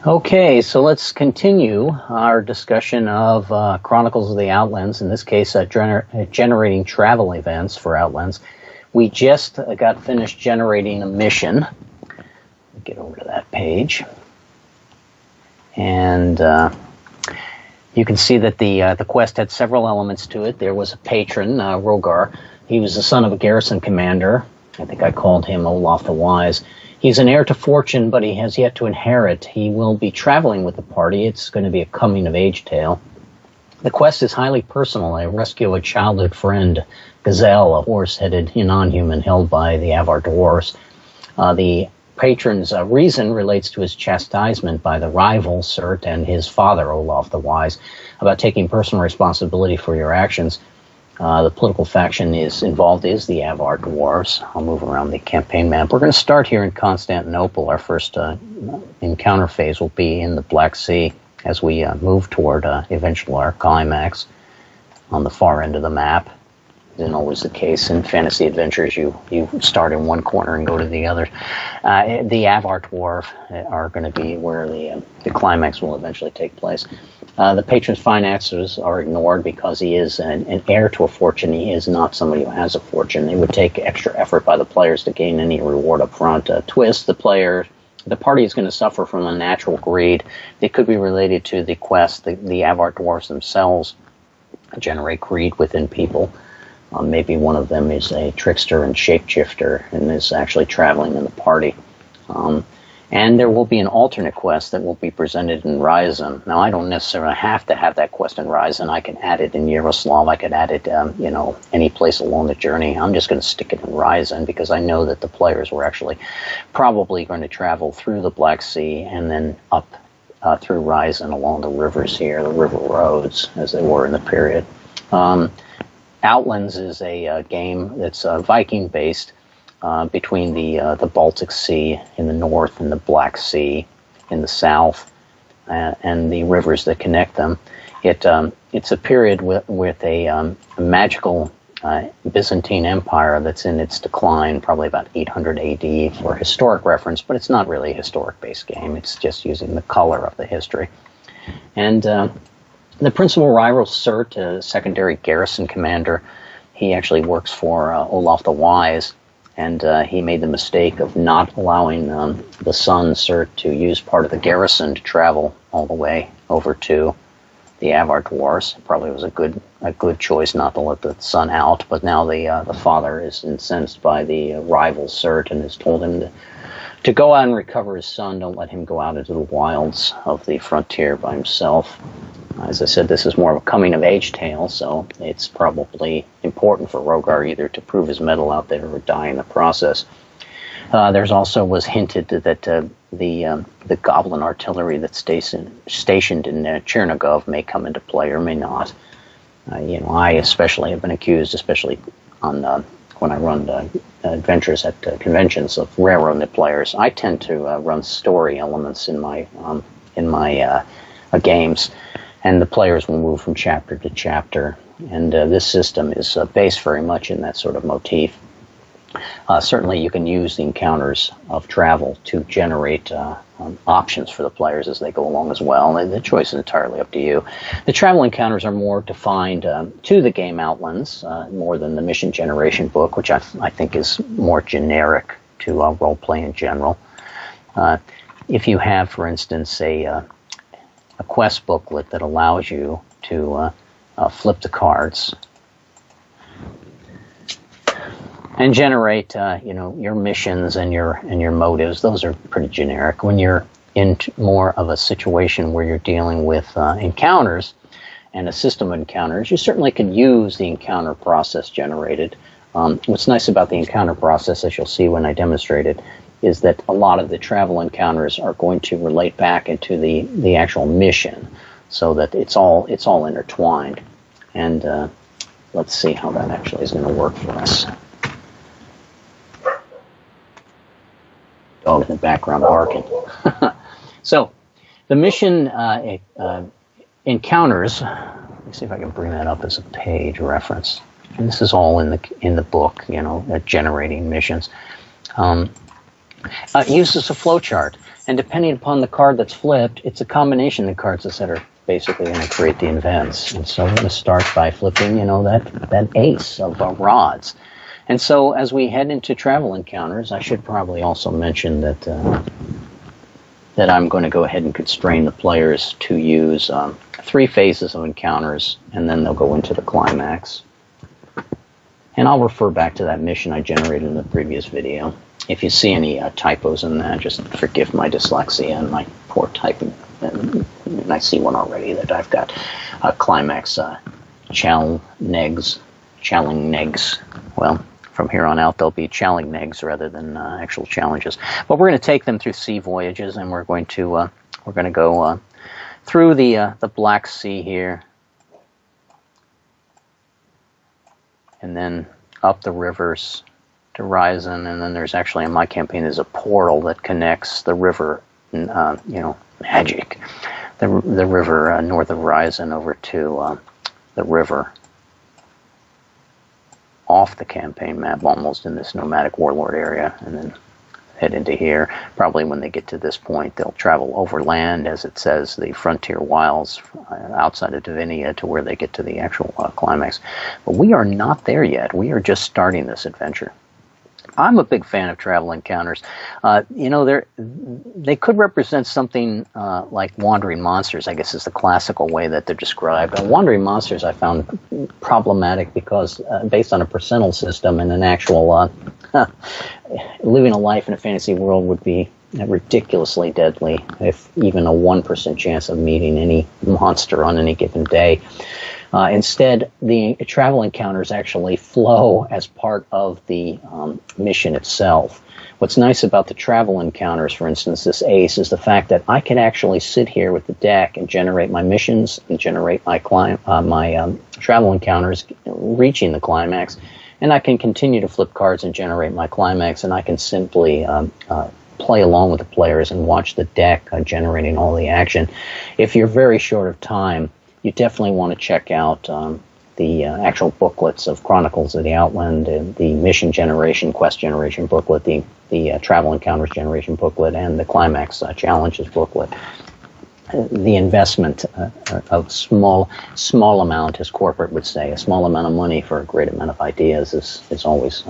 Okay, so let's continue our discussion of Chronicles of the Outlands, in this case generating travel events for Outlands. We just got finished generating a mission. Get over to that page. And you can see that the quest had several elements to it. There was a patron, Rogar. He was the son of a garrison commander. I think I called him Olaf the Wise. He's an heir to fortune, but he has yet to inherit. He will be traveling with the party. It's going to be a coming-of-age tale. The quest is highly personal. I rescue a childhood friend, Gazelle, a horse-headed non-human held by the Avar dwarves. The patron's reason relates to his chastisement by the rival, Surt, and his father, Olaf the Wise, about taking personal responsibility for your actions. The political faction involved is the Avar dwarves. I'll move around the campaign map. We're going to start here in Constantinople. Our first encounter phase will be in the Black Sea as we move toward eventually our climax on the far end of the map. Isn't always the case in fantasy adventures. You start in one corner and go to the other. The Avar dwarf are going to be where the climax will eventually take place. The patron's finances are ignored because he is an heir to a fortune. He is not somebody who has a fortune. It would take extra effort by the players to gain any reward up front. Twist, the party is going to suffer from a natural greed. It could be related to the quest. The Avar dwarfs themselves generate greed within people. Maybe one of them is a trickster and shapeshifter and is actually traveling in the party. And there will be an alternate quest that will be presented in Ryzen. Now, I don't necessarily have to have that quest in Ryzen. I can add it in Yaroslav. I could add it, any place along the journey. I'm just going to stick it in Ryzen because I know that the players were actually probably going to travel through the Black Sea and then up through Ryzen along the rivers here, the river roads, as they were in the period. Outlands is a game that's Viking-based between the Baltic Sea in the north and the Black Sea in the south, and the rivers that connect them. It's a period with a magical Byzantine Empire that's in its decline, probably about 800 AD for historic reference, but it's not really a historic-based game. It's just using the color of the history. And the principal rival, Surt, a secondary garrison commander, he actually works for Olaf the Wise, and he made the mistake of not allowing the son, Surt, to use part of the garrison to travel all the way over to the Avar dwarfs. It probably was a good choice not to let the son out, but now the father is incensed by the rival, Surt, and has told him to go out and recover his son. Don't let him go out into the wilds of the frontier by himself. As I said, this is more of a coming-of-age tale, so it's probably important for Rogar either to prove his mettle out there or die in the process. There's also was hinted that the goblin artillery that's stationed in Chernigov may come into play or may not. I especially have been accused, especially on when I run adventures at conventions, of railroading the players. I tend to run story elements in my games. And the players will move from chapter to chapter. And this system is based very much in that sort of motif. Certainly you can use the encounters of travel to generate options for the players as they go along as well. The choice is entirely up to you. The travel encounters are more defined to the game Outlands, more than the mission generation book, which I think is more generic to role-play in general. If you have, for instance, a quest booklet that allows you to flip the cards and generate, your missions and your motives. Those are pretty generic. When you're in more of a situation where you're dealing with encounters and a system of encounters, you certainly can use the encounter process generated. What's nice about the encounter process, as you'll see when I demonstrate it, is that a lot of the travel encounters are going to relate back into the actual mission, so that it's all intertwined. And let's see how that actually is going to work for us. Dog in the background barking. So the mission encounters. Let me see if I can bring that up as a page reference. And this is all in the book. Generating missions. Uses a flowchart. And depending upon the card that's flipped, it's a combination of cards that are basically going to create the events. And so we're going to start by flipping, that ace of rods. And so as we head into travel encounters, I should probably also mention that that I'm going to go ahead and constrain the players to use 3 phases of encounters, and then they'll go into the climax. And I'll refer back to that mission I generated in the previous video. If you see any typos in that, just forgive my dyslexia and my poor typing. And I see one already that I've got climax challenge-negs. Well, from here on out, they'll be challenge-negs rather than actual challenges. But we're going to take them through sea voyages, and we're going to go through the Black Sea here, and then up the rivers to Ryzen, and then there's actually, in my campaign, there's a portal that connects the river, magic, the river north of Ryzen over to the river off the campaign map, almost in this nomadic warlord area, and then head into here. Probably when they get to this point, they'll travel overland, as it says, the frontier wilds outside of Divinia to where they get to the actual climax. But we are not there yet. We are just starting this adventure. I'm a big fan of travel encounters. They could represent something like wandering monsters, I guess is the classical way that they're described. Wandering monsters I found problematic because based on a percentile system and an actual living a life in a fantasy world would be ridiculously deadly, if even a 1% chance of meeting any monster on any given day. Instead, the travel encounters actually flow as part of the mission itself. What's nice about the travel encounters, for instance, this ace, is the fact that I can actually sit here with the deck and generate my missions and generate my travel encounters reaching the climax, and I can continue to flip cards and generate my climax, and I can simply play along with the players and watch the deck generating all the action. If you're very short of time, you definitely want to check out the actual booklets of Chronicles of the Outland, the mission generation, quest generation booklet, the travel encounters generation booklet, and the climax challenges booklet. The investment of small amount, as corporate would say, a small amount of money for a great amount of ideas is always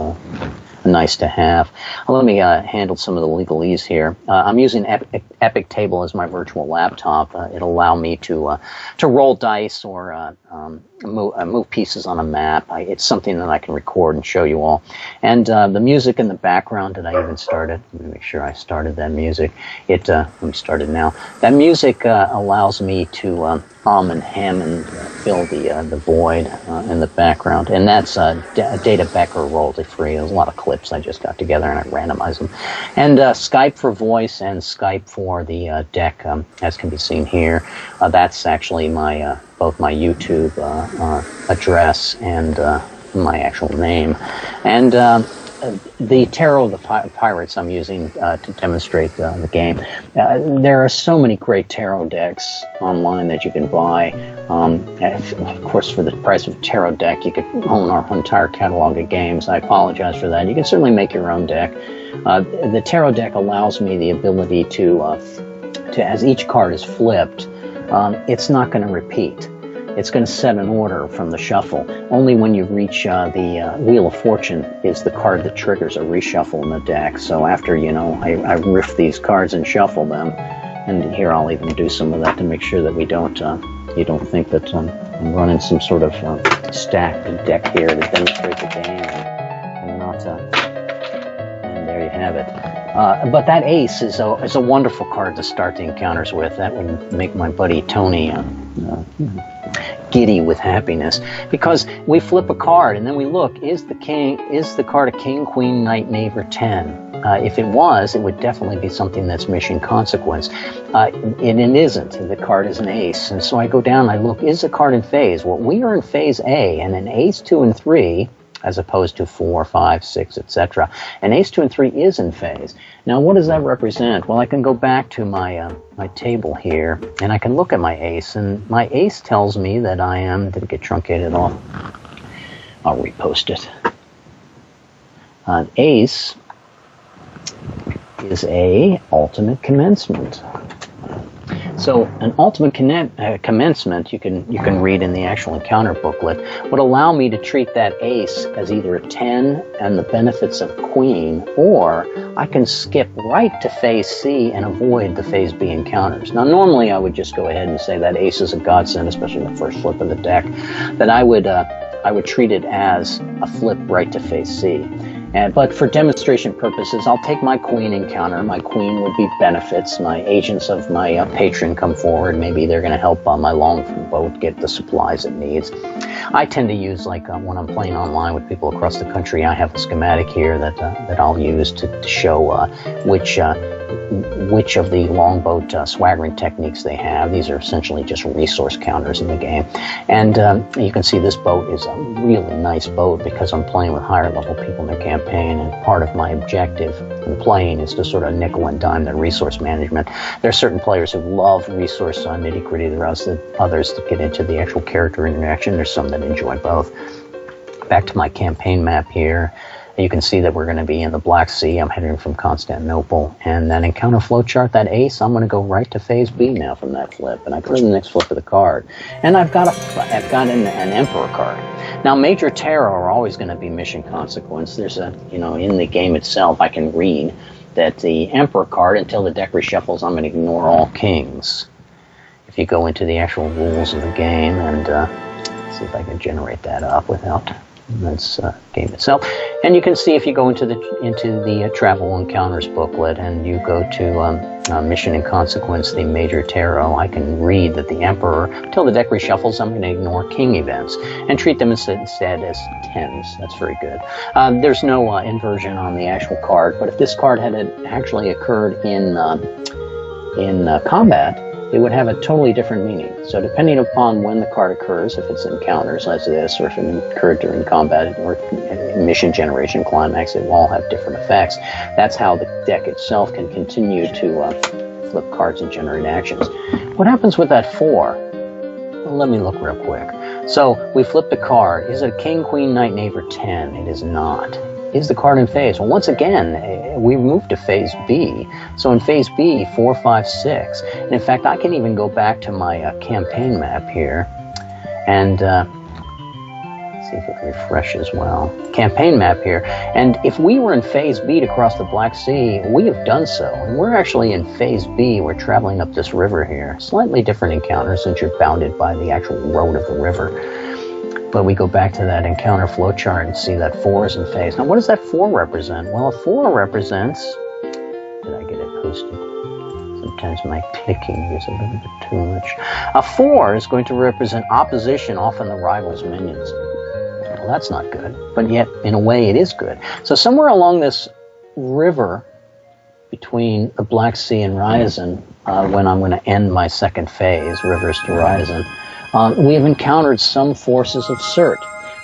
nice to have. Let me handle some of the legalese here. I'm using Epic Table as my virtual laptop. It'll allow me to roll dice or move pieces on a map. It's something that I can record and show you all. And the music in the background that I even started. Let me make sure I started that music. I'm started now. That music allows me to and hem and fill the void in the background, and that's Data Becker royalty free. There's a lot of clips I just got together and I randomized them, and Skype for voice and Skype for the deck, as can be seen here. That's actually my both my YouTube address and my actual name, and the Tarot of the Pirates I'm using to demonstrate the game. There are so many great tarot decks online that you can buy. Of course, for the price of a tarot deck, you could own our entire catalog of games. I apologize for that. You can certainly make your own deck. The tarot deck allows me the ability to as each card is flipped, it's not going to repeat. It's going to set an order from the shuffle. Only when you reach the Wheel of Fortune is the card that triggers a reshuffle in the deck. So after, I riff these cards and shuffle them, and here I'll even do some of that to make sure that we don't, you don't think that I'm running some sort of stacked deck here to demonstrate the game, and not, and there you have it. But that ace is a wonderful card to start the encounters with. That would make my buddy Tony giddy with happiness, because we flip a card and then we look, is the card a king, queen, knight, knave, or 10? If it was, it would definitely be something that's mission consequence. And it isn't. The card is an ace. And so I go down, I look, is the card in phase? Well, we are in phase A, and an ace, 2, and 3, as opposed to 4, 5, 6, etc. And ace, 2, and 3 is in phase. Now, what does that represent? Well, I can go back to my my table here, and I can look at my ace, and my ace tells me that I am, did it get truncated off? I'll repost it. Ace is a ultimate commencement. So an ultimate commencement, you can read in the actual encounter booklet, would allow me to treat that ace as either a 10 and the benefits of queen, or I can skip right to phase C and avoid the phase B encounters. Now normally I would just go ahead and say that ace is a godsend, especially the first flip of the deck, that I would treat it as a flip right to phase C. But for demonstration purposes, I'll take my queen encounter. My queen would be benefits. My agents of my patron come forward. Maybe they're going to help my longboat get the supplies it needs. I tend to use, like when I'm playing online with people across the country, I have a schematic here that I'll use to show which of the longboat swaggering techniques they have. These are essentially just resource counters in the game. And you can see this boat is a really nice boat because I'm playing with higher level people in their campaign, and part of my objective in playing is to sort of nickel and dime their resource management. There are certain players who love resource nitty-gritty. There are others that get into the actual character interaction. There's some that enjoy both. Back to my campaign map here. You can see that we're going to be in the Black Sea. I'm heading from Constantinople. And that encounter flowchart, that ace, I'm going to go right to phase B now from that flip. And I go to the next flip of the card. And I've got an Emperor card. Now, Major Terror are always going to be mission consequence. There's in the game itself, I can read that the Emperor card, until the deck reshuffles, I'm going to ignore all kings. If you go into the actual rules of the game and see if I can generate that up without... That's game itself, and you can see if you go into the travel encounters booklet and you go to mission and consequence, the Major Tarot, I can read that the Emperor, till the deck reshuffles, I'm going to ignore king events and treat them instead as 10s. That's very good. There's no inversion on the actual card, but if this card had actually occurred in combat, it would have a totally different meaning. So depending upon when the card occurs, if it's encounters as this, or if it occurred during combat, or mission generation, climax, it will all have different effects. That's how the deck itself can continue to flip cards and generate actions. What happens with that 4? Well, let me look real quick. So we flip the card. Is it a king, queen, knight, knave, or 10? It is not. Is the card in phase? Well, once again, we moved to phase B. So in phase B, 4, 5, 6. And in fact, I can even go back to my campaign map here and see if it refreshes well. Campaign map here. And if we were in phase B to cross the Black Sea, we have done so. And we're actually in phase B. We're traveling up this river here. Slightly different encounter since you're bounded by the actual road of the river. But we go back to that encounter flowchart and see that 4 is in phase. Now, what does that 4 represent? Well, a 4 represents... Did I get it posted? Sometimes my clicking is a little bit too much. A 4 is going to represent opposition, often the rival's minions. Well, that's not good, but yet, in a way, it is good. So somewhere along this river between the Black Sea and Ryazan, when I'm going to end my second phase, Rivers to Ryazan, we have encountered some forces of Surt.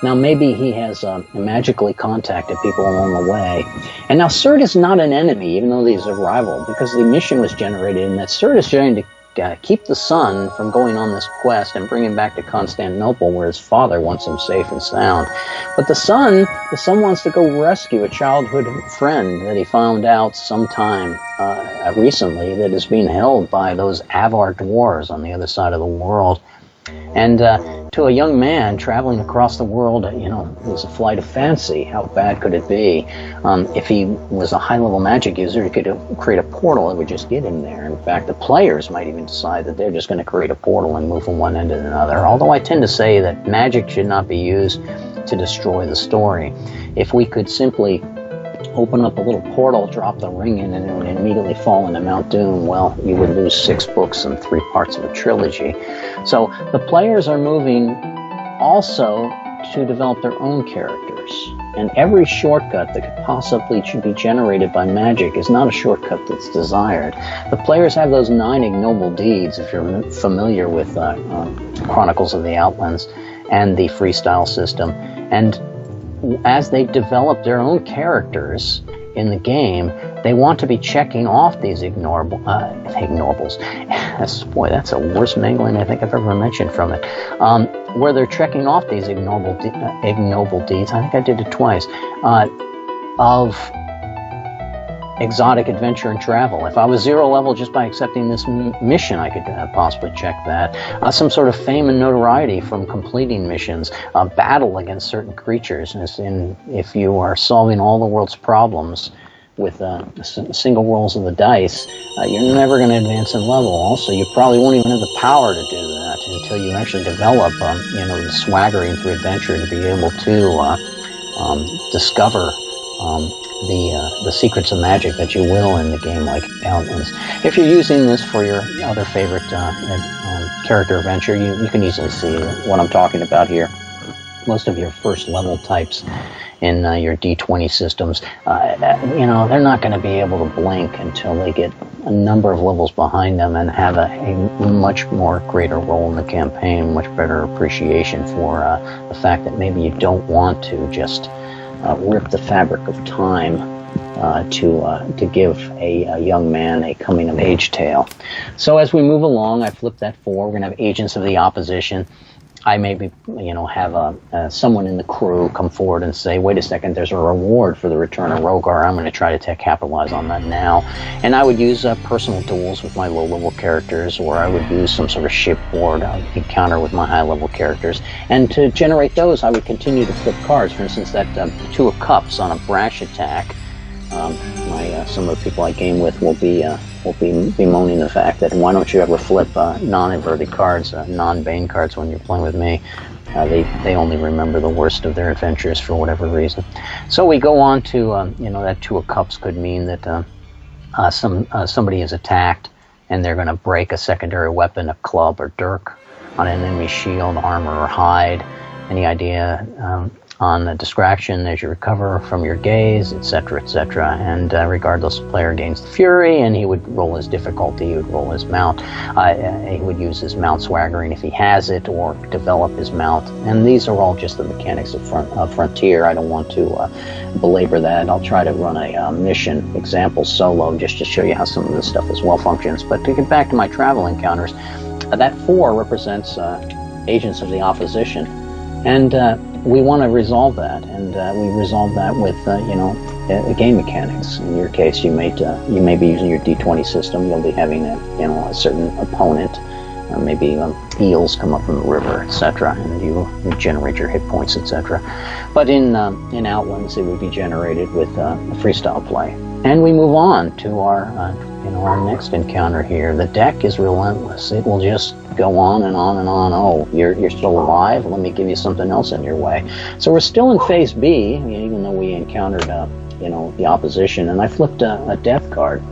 Now, maybe he has magically contacted people along the way. And now, Surt is not an enemy, even though he's a rival, because the mission was generated, and that Surt is trying to keep the son from going on this quest and bring him back to Constantinople, where his father wants him safe and sound. But the son wants to go rescue a childhood friend that he found out sometime recently that is being held by those Avar dwarves on the other side of the world. And to a young man traveling across the world, it was a flight of fancy. How bad could it be? If he was a high-level magic user, he could create a portal that would just get him there. In fact, the players might even decide that they're just going to create a portal and move from one end to another. Although I tend to say that magic should not be used to destroy the story. If we could simply open up a little portal, drop the ring in, and it would immediately fall into Mount Doom, well, you would lose 6 books and 3 parts of a trilogy. So the players are moving also to develop their own characters. And every shortcut that could possibly be generated by magic is not a shortcut that's desired. The players have those 9 ignoble deeds, if you're familiar with Chronicles of the Outlands and the freestyle system. And as they develop their own characters in the game, they want to be checking off these ignorables. Boy, that's the worst mangling I think I've ever mentioned from it. Where they're checking off these ignoble deeds, I think I did it twice, of exotic adventure and travel. If I was 0 level just by accepting this mission, I could possibly check that. Some sort of fame and notoriety from completing missions, battle against certain creatures. And if you are solving all the world's problems with single rolls of the dice, you're never going to advance in level. Also, you probably won't even have the power to do that until you actually develop, the swaggering through adventure to be able to discover the secrets of magic that you will in the game like Outlands. If you're using this for your other favorite character adventure, you can easily see what I'm talking about here. Most of your first level types in your D20 systems, they're not going to be able to blink until they get a number of levels behind them and have a much more greater role in the campaign, much better appreciation for the fact that maybe you don't want to just rip the fabric of time to give a young man a coming-of-age tale. So as we move along, I flip that 4. We're going to have agents of the opposition. I maybe, have someone in the crew come forward and say, wait a second, there's a reward for the return of Rogar. I'm going to try to capitalize on that now. And I would use personal duels with my low-level characters, or I would use some sort of shipboard encounter with my high-level characters. And to generate those, I would continue to flip cards. For instance, that 2 of Cups on a brash attack. Some of the people I game with will be bemoaning the fact that why don't you ever flip non-inverted cards, non-bane cards when you're playing with me. They only remember the worst of their adventures for whatever reason. So we go on to, that 2 of Cups could mean that somebody is attacked and they're going to break a secondary weapon, a club or dirk, on an enemy shield, armor, or hide. Any idea on the distraction as you recover from your gaze, etc., etc. And regardless, the player gains the fury, and he would roll his difficulty, he would roll his mount. He would use his mount swaggering if he has it, or develop his mount. And these are all just the mechanics of Frontier. I don't want to belabor that. I'll try to run a mission example solo just to show you how some of this stuff as well functions. But to get back to my travel encounters, that 4 represents agents of the opposition. And we want to resolve that, and we resolve that with, game mechanics. In your case, you may be using your D20 system. You'll be having a certain opponent, maybe eels come up from the river, etc., and you generate your hit points, etc. But in Outlands, it would be generated with freestyle play. And we move on to our next encounter here. The deck is relentless. It will just go on and on and on. Oh, you're still alive? Let me give you something else in your way. So we're still in Phase B, even though we encountered, the opposition. And I flipped a death card.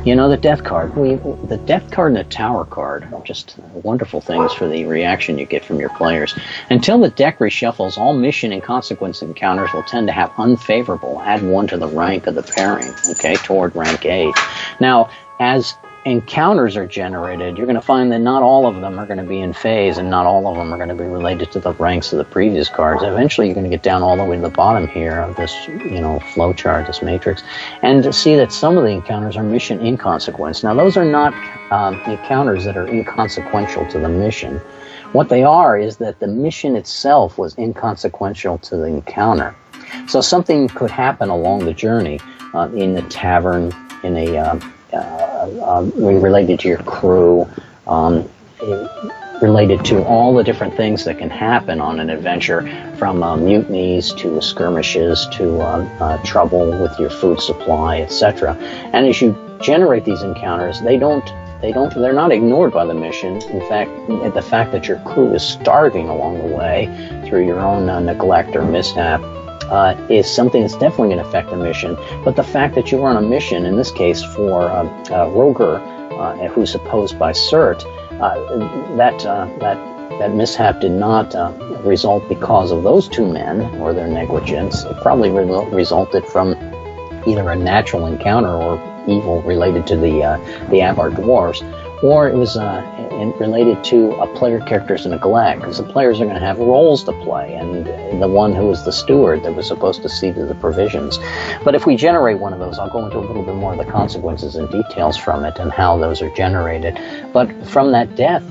The death card. The death card and the tower card are just wonderful things for the reaction you get from your players. Until the deck reshuffles, all mission and consequence encounters will tend to have unfavorable. Add 1 to the rank of the pairing, toward rank 8. Now, as encounters are generated, you're going to find that not all of them are going to be in phase, and not all of them are going to be related to the ranks of the previous cards. Eventually, you're going to get down all the way to the bottom here of this, flow chart, this matrix, and see that some of the encounters are mission inconsequence. Now, those are not encounters that are inconsequential to the mission. What they are is that the mission itself was inconsequential to the encounter. So something could happen along the journey, in the tavern, in a related to your crew, related to all the different things that can happen on an adventure, from mutinies to skirmishes to trouble with your food supply, etc. And as you generate these encounters, they're not ignored by the mission. In fact, the fact that your crew is starving along the way through your own neglect or mishap is something that's definitely going to affect the mission. But the fact that you were on a mission, in this case for Roger, who's opposed by Cert, that mishap did not result because of those 2 men or their negligence. It probably resulted from either a natural encounter or evil related to the Avar dwarves, or it was related to a player character's neglect, because the players are going to have roles to play, and the one who was the steward that was supposed to see to the provisions. But if we generate one of those, I'll go into a little bit more of the consequences and details from it and how those are generated. But from that death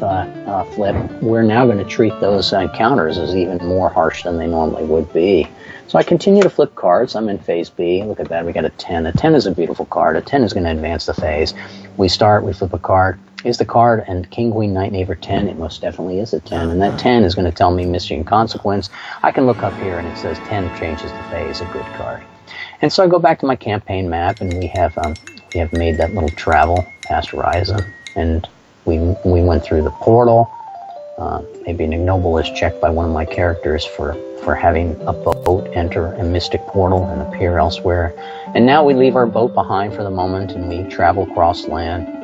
flip, we're now going to treat those encounters as even more harsh than they normally would be. So I continue to flip cards. I'm in phase B. Look at that. We got a 10. A 10 is a beautiful card. A 10 is going to advance the phase. We start, we flip a card. Is the card and King, Queen, Knight, Knave, or 10? It most definitely is a 10. And that 10 is going to tell me mystery and consequence. I can look up here and it says 10 changes the phase, a good card. And so I go back to my campaign map and we have made that little travel past Horizon. And we went through the portal. Maybe an ignoble is checked by one of my characters for having a boat enter a mystic portal and appear elsewhere. And now we leave our boat behind for the moment and we travel across land.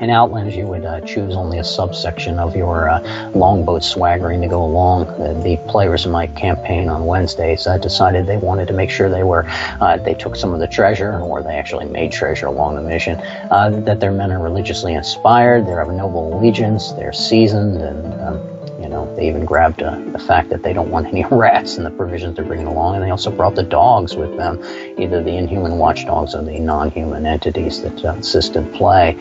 In Outlands, you would choose only a subsection of your longboat swaggering to go along. The players in my campaign on Wednesdays decided they wanted to make sure they took some of the treasure, or they actually made treasure along the mission, that their men are religiously inspired, they're of noble allegiance, they're seasoned, and they even grabbed the fact that they don't want any rats in the provisions they're bringing along, and they also brought the dogs with them, either the inhuman watchdogs or the non-human entities that assisted play.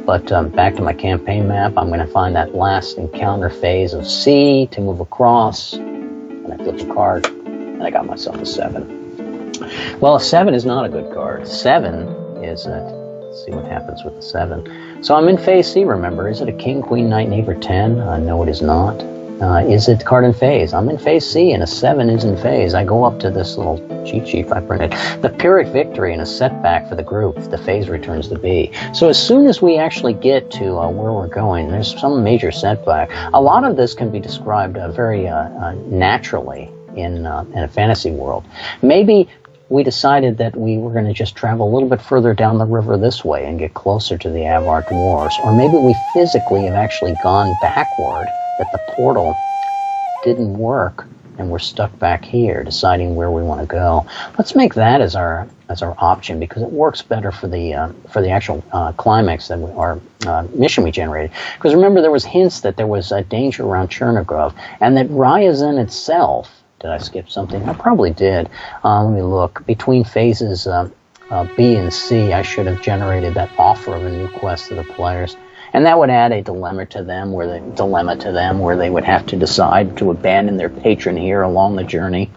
But back to my campaign map, I'm going to find that last encounter phase of C to move across, and I flip the card, and I got myself a 7. Well, a 7 is not a good card. 7 is let's see what happens with the 7. So I'm in phase C, remember. Is it a King, Queen, Knight, Knave, or 10? No, it is not. Is it card in phase? I'm in phase C, and a 7 is in phase. I go up to this little cheat sheet I printed. The Pyrrhic victory and a setback for the group. The phase returns to B. So as soon as we actually get to where we're going, there's some major setback. A lot of this can be described very naturally in a fantasy world. Maybe we decided that we were going to just travel a little bit further down the river this way and get closer to the Avar Dwarves. Or maybe we physically have actually gone backward, that the portal didn't work and we're stuck back here deciding where we want to go. Let's make that as our option, because it works better for the actual climax that our mission we generated. Because remember, there was hints that there was danger around Chernigov, and that Ryazan itself. Did I skip something? I probably did. Let me look. Between phases B and C, I should have generated that offer of a new quest to the players. And that would add a dilemma to them where they would have to decide to abandon their patron here along the journey.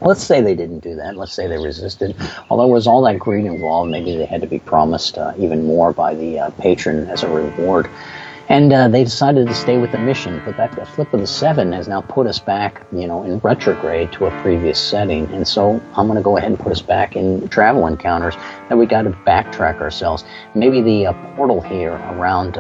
Let's say they didn't do that. Let's say they resisted. Although there was all that greed involved, maybe they had to be promised even more by the patron as a reward. And they decided to stay with the mission. But that flip of the 7 has now put us back, in retrograde to a previous setting. And so I'm going to go ahead and put us back in travel encounters that we got to backtrack ourselves. Maybe the portal here around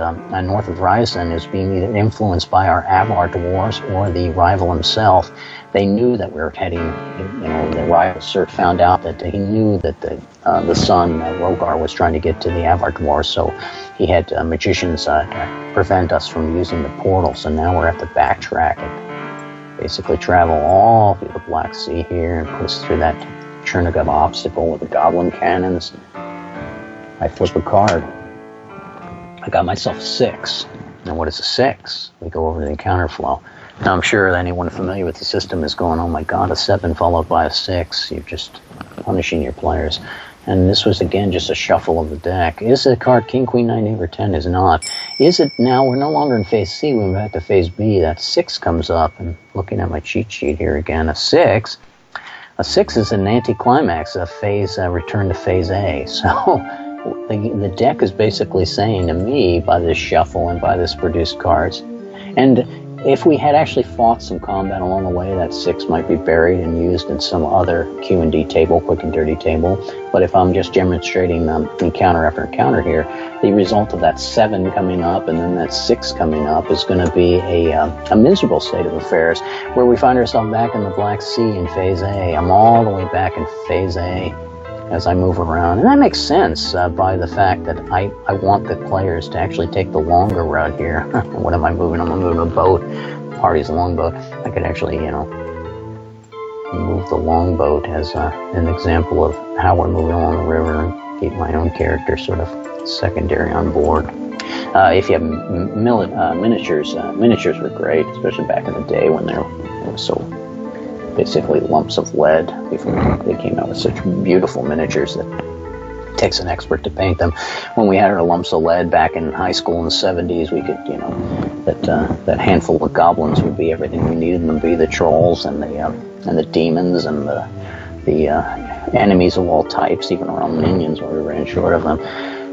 north of Ryazan is being either influenced by our Avar dwarves or the rival himself. They knew that we were heading, the rival Cert found out that he knew that the son, Rogar, was trying to get to the Avar dwarves, so he had magicians prevent us from using the portal. So now we're at the backtrack and basically travel all through the Black Sea here and put us through that Chernigov obstacle with the goblin cannons. I flip a card. I got myself a 6. Now what is a 6? We go over the encounter flow. Now I'm sure that anyone familiar with the system is going, oh my god, a 7 followed by a 6. You're just punishing your players. And this was, again, just a shuffle of the deck. Is the card King, Queen, Knight, Knave, or 10? Is not. Is it now? We're no longer in phase C. We're back to phase B. That 6 comes up. And looking at my cheat sheet here again, a 6. A 6 is an anticlimax, a phase return to phase A. So the deck is basically saying to me, by this shuffle and by this produced cards, and if we had actually fought some combat along the way, that 6 might be buried and used in some other Q&D table, quick and dirty table. But if I'm just demonstrating encounter after encounter here, the result of that 7 coming up and then that 6 coming up is going to be a miserable state of affairs, where we find ourselves back in the Black Sea in phase A. I'm all the way back in phase A as I move around. And that makes sense by the fact that I want the players to actually take the longer route here. What am I moving? I'm moving a boat. Party's a longboat. I could actually, move the longboat as an example of how we're moving along the river and keep my own character sort of secondary on board. If you have miniatures, miniatures were great, especially back in the day when they were so basically lumps of lead before they came out with such beautiful miniatures that it takes an expert to paint them. When we had our lumps of lead back in high school in the 70s, we could, that handful of goblins would be everything we needed them to be, the trolls and the demons and the enemies of all types, even our own minions when we ran short of them.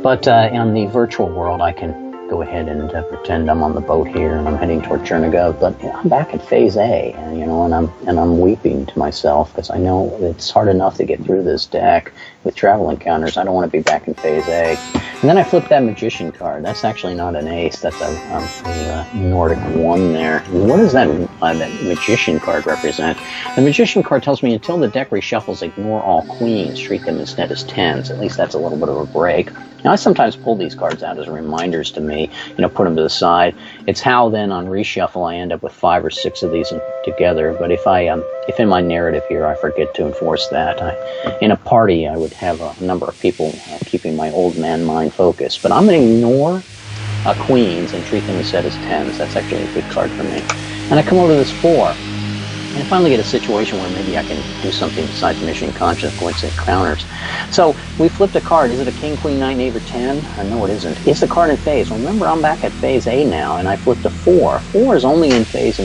But in the virtual world, I can go ahead and pretend I'm on the boat here and I'm heading toward Chernigov, but I'm back at Phase A, and I'm weeping to myself because I know it's hard enough to get through this deck with travel encounters. I don't want to be back in Phase A. And then I flip that Magician card. That's actually not an ace. That's a Nordic 1 there. And what does that Magician card represent? The Magician card tells me until the deck reshuffles, ignore all queens. Treat them instead as 10s. At least that's a little bit of a break. Now, I sometimes pull these cards out as reminders to me, put them to the side. It's how then on reshuffle I end up with 5 or 6 of these together. But if in my narrative here I forget to enforce that, in a party I would have a number of people keeping my old man mind focused. But I'm going to ignore queens and treat them instead as 10s. That's actually a good card for me. And I come over to this 4. And I finally get a situation where maybe I can do something besides mission consequence and counters. So we flipped a card. Is it a king, queen, knight, knave, or 10? No, it isn't. Is the card in phase? Well, remember, I'm back at phase A now, and I flipped a 4. 4 is only in phase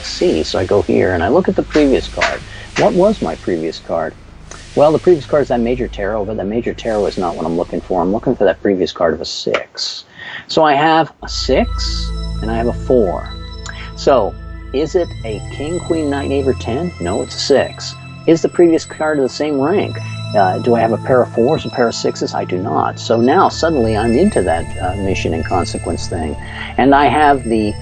C, so I go here, and I look at the previous card. What was my previous card? Well, the previous card is that Major Tarot, but that Major Tarot is not what I'm looking for. I'm looking for that previous card of a 6. So I have a 6, and I have a 4. So is it a king, queen, knight, knave, or 10? No, it's a 6. Is the previous card of the same rank? Do I have a pair of 4s, a pair of 6s? I do not. So now suddenly I'm into that mission and consequence thing. And I have the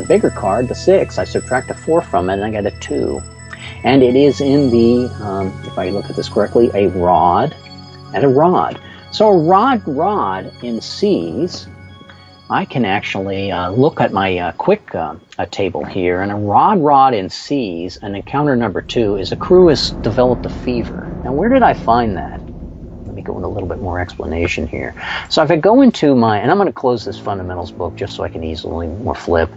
bigger card, the 6. I subtract a 4 from it, and I get a 2. And it is in the, if I look at this correctly, a rod and a rod. So a rod in C's, I can actually look at my quick table here, and a rod in C's, and encounter number 2 is a crew has developed a fever. Now, where did I find that? Let me go into a little bit more explanation here. So if I go into my, and I'm going to close this fundamentals book just so I can easily more flip.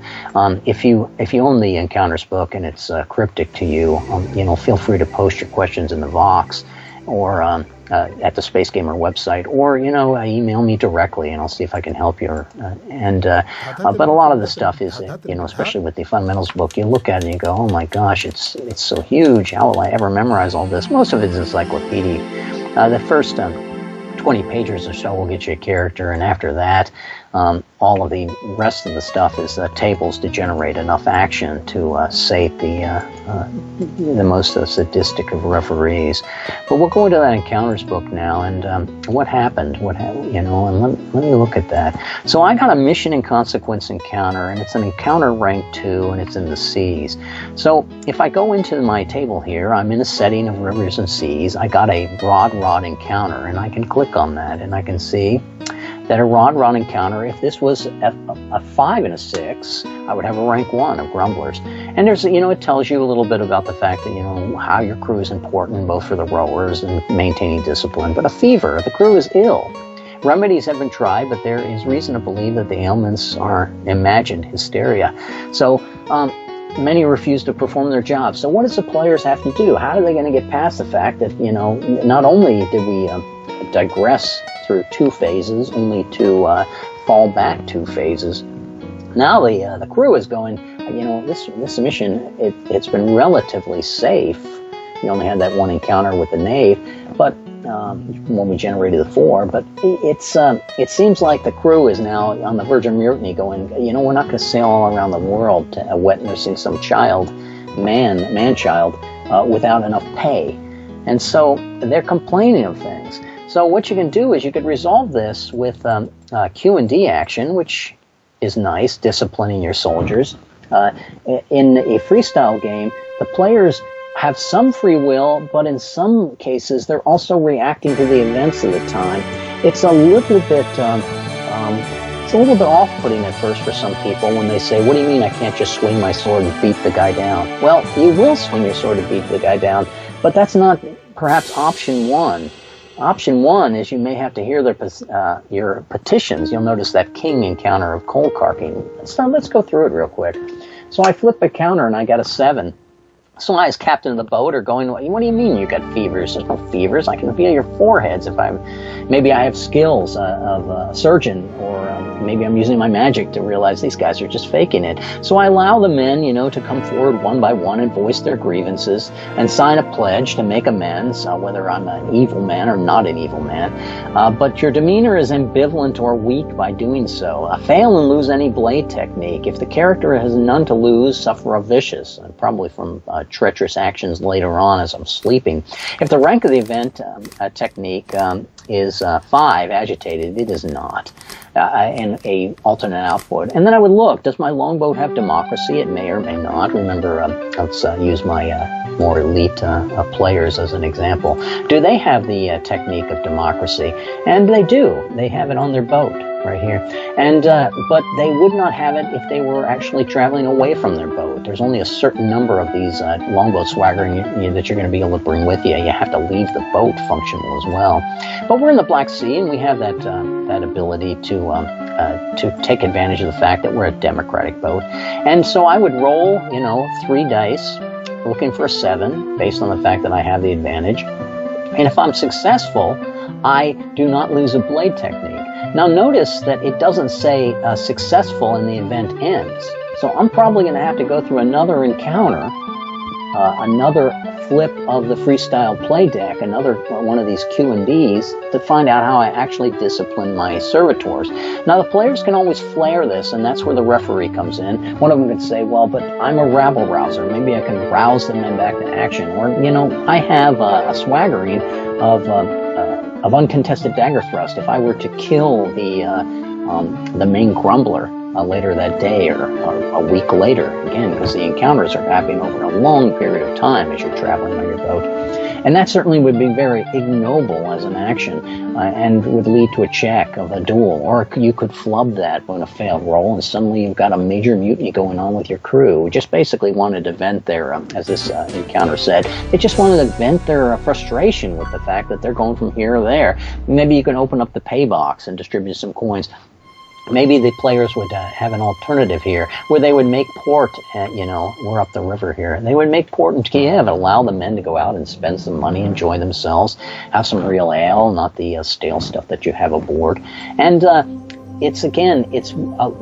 If you own the encounters book and it's cryptic to you, feel free to post your questions in the Vox or at the Space Gamer website, or email me directly, and I'll see if I can help you. But a lot of the stuff is, especially with the fundamentals book, you look at it and you go, "Oh my gosh, it's so huge. How will I ever memorize all this?" Most of it is encyclopedia. The first 20 pages or so will get you a character, and after that, all of the rest of the stuff is tables to generate enough action to sate the most sadistic of referees. But we'll go into that encounters book now, and what happened? And let me look at that. So I got a mission and consequence encounter, and it's an encounter rank 2, and it's in the C's. So if I go into my table here, I'm in a setting of rivers and seas. I got a rod encounter, and I can click on that, and I can see that a rod encounter, if this was a 5 and a 6, I would have a rank 1 of grumblers. And there's, it tells you a little bit about the fact that, how your crew is important, both for the rowers and maintaining discipline. But a fever, the crew is ill. Remedies have been tried, but there is reason to believe that the ailments are imagined hysteria. So many refuse to perform their jobs. So what does the players have to do? How are they going to get past the fact that, not only did we digress through 2 phases, only to fall back 2 phases. Now the crew is going, this mission, it's been relatively safe. You only had that 1 encounter with the knave, but when we generated the 4, but it seems like the crew is now on the verge of mutiny, going, we're not going to sail all around the world to wet nursing some man-child, without enough pay. And so they're complaining of things. So what you can do is you could resolve this with Q&D action, which is nice, disciplining your soldiers. In a freestyle game, the players have some free will, but in some cases they're also reacting to the events of the time. It's a little bit off-putting at first for some people when they say, "What do you mean I can't just swing my sword and beat the guy down?" Well, you will swing your sword and beat the guy down, but that's not perhaps option 1. Option 1 is you may have to hear your petitions. You'll notice that king encounter of cold carking. Let's go through it real quick. So I flip a counter and I got a 7. So I, as captain of the boat, are going, what do you mean you got fevers? There's no fevers. I can feel your foreheads if maybe I have skills of a surgeon, or maybe I'm using my magic to realize these guys are just faking it. So I allow the men, to come forward one by one and voice their grievances and sign a pledge to make amends, whether I'm an evil man or not an evil man. But your demeanor is ambivalent or weak by doing so. Fail and lose any blade technique. If the character has none to lose, suffer a vicious, probably from treacherous actions later on as I'm sleeping. If the rank of the event technique is 5, agitated, it is not. And a alternate output. And then I would look, does my longboat have democracy? It may or may not. Remember, let's use my more elite players as an example. Do they have the technique of democracy? And they do. They have it on their boat right here. And but they would not have it if they were actually traveling away from their boat. There's only a certain number of these longboat swaggering that you're going to be able to bring with you. You have to leave the boat functional as well. But we're in the Black Sea, and we have that that ability to take advantage of the fact that we're a democratic boat. And so I would roll, 3 dice, looking for a 7, based on the fact that I have the advantage. And if I'm successful, I do not lose a blade technique. Now notice that it doesn't say successful and the event ends. So I'm probably going to have to go through another encounter, another flip of the freestyle play deck, another one of these Q&Ds, to find out how I actually discipline my servitors. Now the players can always flare this, and that's where the referee comes in. One of them could say, well, but I'm a rabble rouser. Maybe I can rouse the men back to action. Or, I have a swaggering of uncontested dagger thrust. If I were to kill the main grumbler later that day or a week later, again, because the encounters are happening over a long period of time as you're traveling on your boat. And that certainly would be very ignoble as an action and would lead to a check of a duel. Or you could flub that on a failed roll, and suddenly you've got a major mutiny going on with your crew, who just basically wanted to vent their, as this encounter said, they just wanted to vent their frustration with the fact that they're going from here or there. Maybe you can open up the pay box and distribute some coins. Maybe the players would have an alternative here, where they would make port at, we're up the river here. They would make port in Kiev and allow the men to go out and spend some money, enjoy themselves, have some real ale, not the stale stuff that you have aboard. And the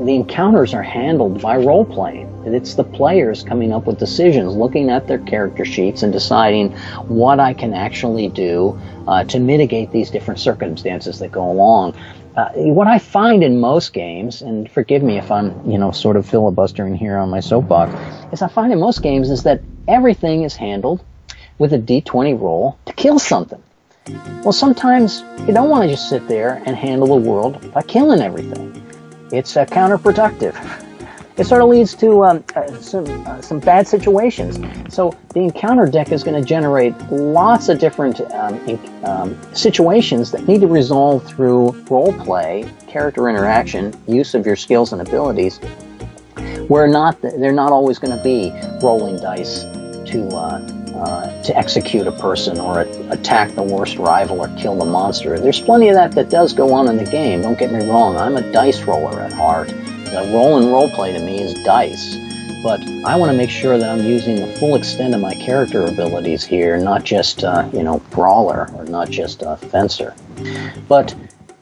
encounters are handled by role-playing. It's the players coming up with decisions, looking at their character sheets and deciding what I can actually do to mitigate these different circumstances that go along. What I find in most games, and forgive me if I'm, sort of filibustering here on my soapbox, is I find in most games is that everything is handled with a D20 roll to kill something. Well, sometimes you don't want to just sit there and handle the world by killing everything. It's counterproductive. It sort of leads to some bad situations. So the encounter deck is going to generate lots of different situations that need to resolve through role play, character interaction, use of your skills and abilities, where they're not always going to be rolling dice to execute a person or attack the worst rival or kill the monster. There's plenty of that does go on in the game. Don't get me wrong. I'm a dice roller at heart. The role play to me is dice, but I want to make sure that I'm using the full extent of my character abilities here, not just brawler or not just fencer. But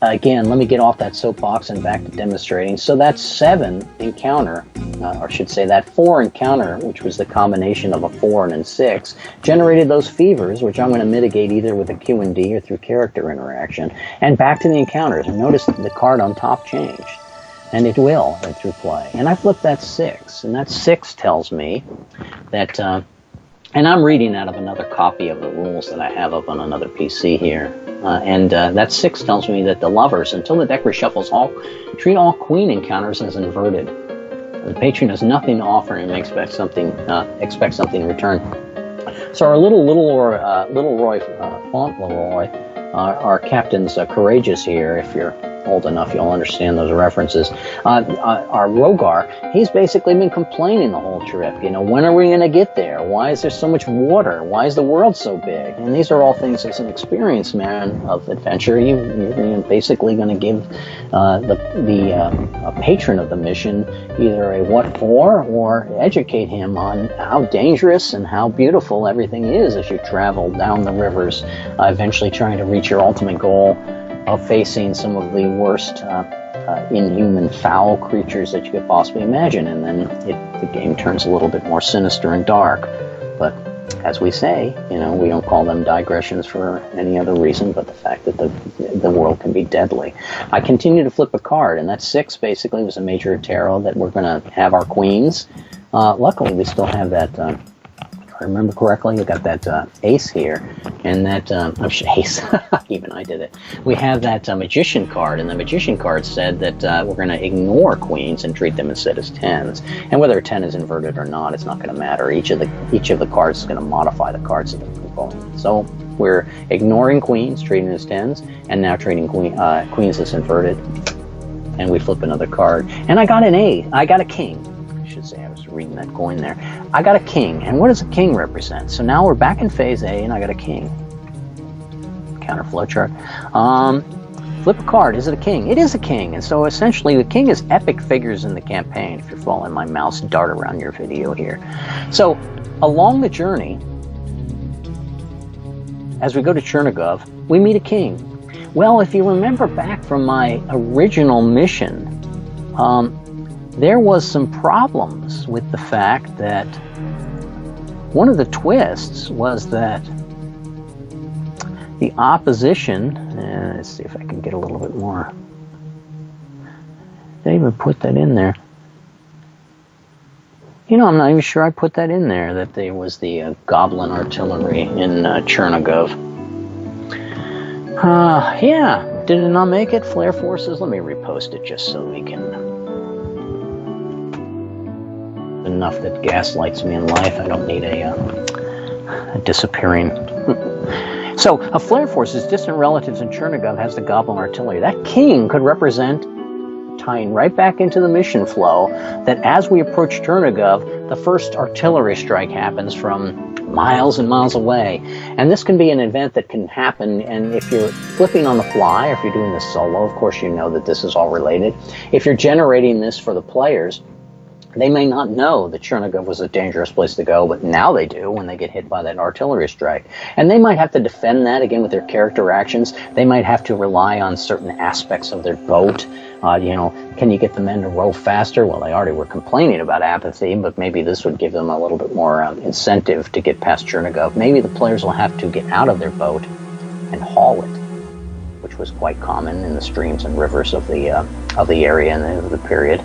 again, let me get off that soapbox and back to demonstrating. So that 7 encounter, or I should say that 4 encounter, which was the combination of a 4 and a 6, generated those fevers, which I'm going to mitigate either with a Q&D or through character interaction. And back to the encounters. And notice the card on top changed. And it will through play. And I flipped that 6, and that 6 tells me that, and I'm reading out of another copy of the rules that I have up on another PC here, and that 6 tells me that the lovers, until the deck reshuffles, treat all queen encounters as inverted. The patron has nothing to offer and expect something in return. So our little Roy Fauntleroy, our captain's courageous here. If you're old enough, you'll understand those references. Our Rogar, he's basically been complaining the whole trip. You know, when are we going to get there? Why is there so much water? Why is the world so big? And these are all things, as an experienced man of adventure, you're basically going to give a patron of the mission either a what for, or educate him on how dangerous and how beautiful everything is as you travel down the rivers, eventually trying to reach your ultimate goal of facing some of the worst inhuman, foul creatures that you could possibly imagine. And then the game turns a little bit more sinister and dark. But as we say, you know, we don't call them digressions for any other reason but the fact that the world can be deadly. I continue to flip a card, and that 6 basically was a major tarot that we're going to have our queens. Luckily, we still have that, if I remember correctly, we got that ace here, and that, ace, even I did it. We have that magician card, and the magician card said that we're going to ignore queens and treat them instead as 10s. And whether a 10 is inverted or not, it's not going to matter. Each of the cards is going to modify the cards that are going. So we're ignoring queens, treating as 10s, and now treating queens as inverted. And we flip another card. And I got an A. I got a king. I should say, I was reading that coin there. I got a king. And what does a king represent? So now we're back in phase A, and I got a king. Counter flowchart. Flip a card. Is it a king? It is a king. And so essentially, the king is epic figures in the campaign, if you're following my mouse dart around your video here. So along the journey, as we go to Chernigov, we meet a king. Well, if you remember back from my original mission, there was some problems with the fact that one of the twists was that the opposition, let's see if I can get a little bit more. Did I even put that in there? You know, I'm not even sure I put that in there, that there was the goblin artillery in Chernigov. Yeah, did it not make it? Flare forces? Let me repost it just so we can... Enough that gaslights me in life. I don't need a disappearing... So, a flare force's distant relatives in Chernigov has the goblin artillery. That king could represent, tying right back into the mission flow, that as we approach Chernigov, the first artillery strike happens from miles and miles away. And this can be an event that can happen, and if you're flipping on the fly, or if you're doing this solo, of course you know that this is all related. If you're generating this for the players, they may not know that Chernigov was a dangerous place to go, but now they do when they get hit by that artillery strike. And they might have to defend that, again, with their character actions. They might have to rely on certain aspects of their boat. You know, can you get the men to row faster? Well, they already were complaining about apathy, but maybe this would give them a little bit more incentive to get past Chernigov. Maybe the players will have to get out of their boat and haul it, which was quite common in the streams and rivers of the area and the period.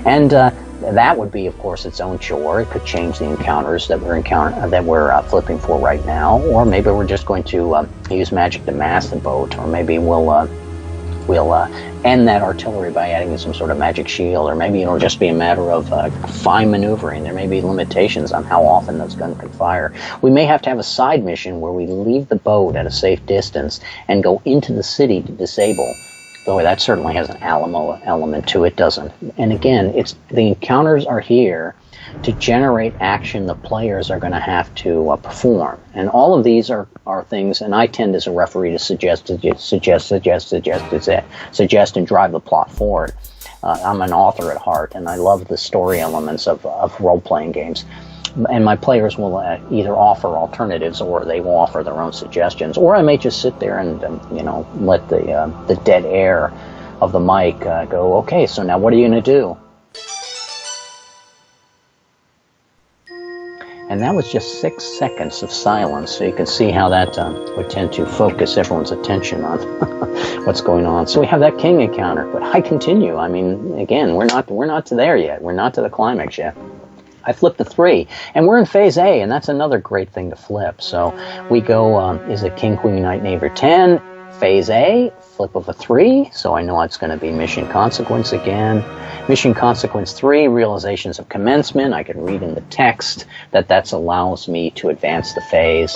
And that would be, of course, its own chore. It could change the encounters that we're flipping for right now, or maybe we're just going to use magic to mask the boat, or maybe we'll end that artillery by adding some sort of magic shield, or maybe it'll just be a matter of fine maneuvering. There may be limitations on how often those guns can fire. We may have to have a side mission where we leave the boat at a safe distance and go into the city to disable. Though that certainly has an Alamo element to it, doesn't. And again, the encounters are here to generate action the players are going to have to perform. And all of these are things, and I tend as a referee to suggest and drive the plot forward. I'm an author at heart, and I love the story elements of role-playing games. And my players will either offer alternatives, or they will offer their own suggestions, or I may just sit there and let the dead air of the mic go. Okay, so now what are you going to do? And that was just 6 seconds of silence, so you can see how that would tend to focus everyone's attention on what's going on. So we have that king encounter, but I continue. I mean, again, we're not to there yet. We're not to the climax yet. I flipped the 3, and we're in phase A, and that's another great thing to flip. So we go, is it King, Queen, Knight, Knave, or 10? Phase A, flip of a 3, so I know it's going to be Mission Consequence again. Mission Consequence 3, Realizations of Commencement. I can read in the text that allows me to advance the phase.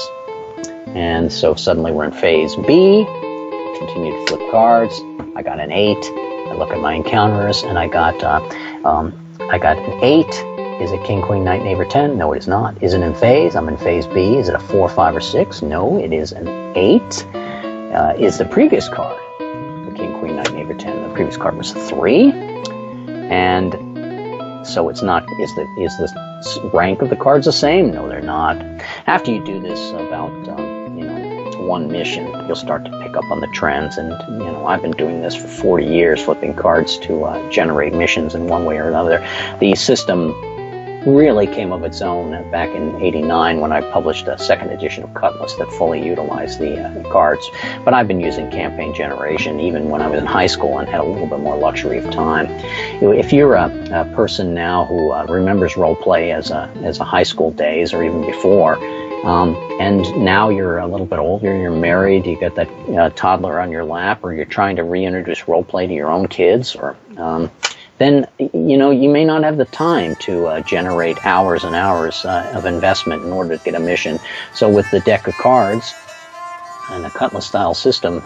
And so suddenly we're in phase B. continue to flip cards. I got an 8. I look at my encounters, and I got an 8. Is it King, Queen, Knight, Neighbor 10? No, it is not. Is it in phase? I'm in phase B. Is it a 4, 5, or 6? No, it is an 8. Is the previous card the King, Queen, Knight, Neighbor 10? The previous card was a 3. And so it's not, is the rank of the cards the same? No, they're not. After you do this about, one mission, you'll start to pick up on the trends. And, I've been doing this for 40 years, flipping cards to generate missions in one way or another. The system really came of its own back in '89 when I published a second edition of Cutlass that fully utilized the cards. But I've been using campaign generation even when I was in high school and had a little bit more luxury of time. If you're a person now who remembers role play as a high school days or even before, and now you're a little bit older, you're married, you got that toddler on your lap, or you're trying to reintroduce role play to your own kids, or then you may not have the time to generate hours and hours of investment in order to get a mission. So with the deck of cards and the Cutlass style system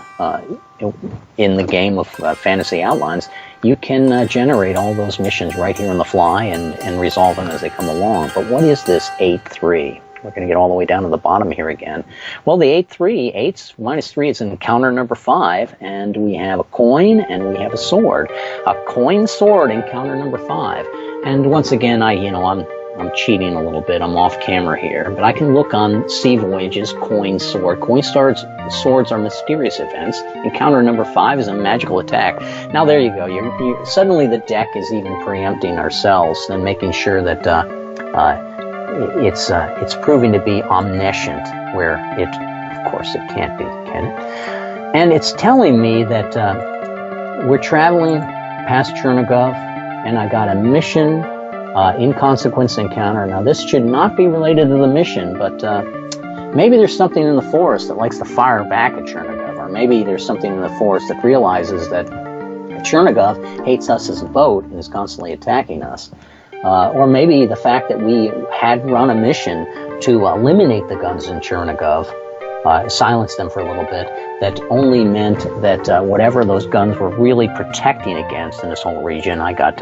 in the game of Fantasy Outlands, you can generate all those missions right here on the fly and resolve them as they come along. But what is this 8-3? We're going to get all the way down to the bottom here again. Well, the 8-3, 8 minus 3 is encounter number 5, and we have a coin and we have a sword. A coin sword encounter number 5. And once again, I'm cheating a little bit. I'm off camera here, but I can look on Sea Voyages, coin sword. Coin swords are mysterious events. Encounter number 5 is a magical attack. Now there you go. Suddenly the deck is even preempting ourselves and making sure that it's proving to be omniscient, where of course it can't be, can it? And it's telling me that we're traveling past Chernigov, and I got a mission, inconsequence encounter. Now this should not be related to the mission, but maybe there's something in the forest that likes to fire back at Chernigov, or maybe there's something in the forest that realizes that Chernigov hates us as a boat and is constantly attacking us. Or maybe the fact that we had run a mission to eliminate the guns in Chernigov, silence them for a little bit, that only meant that whatever those guns were really protecting against in this whole region, I got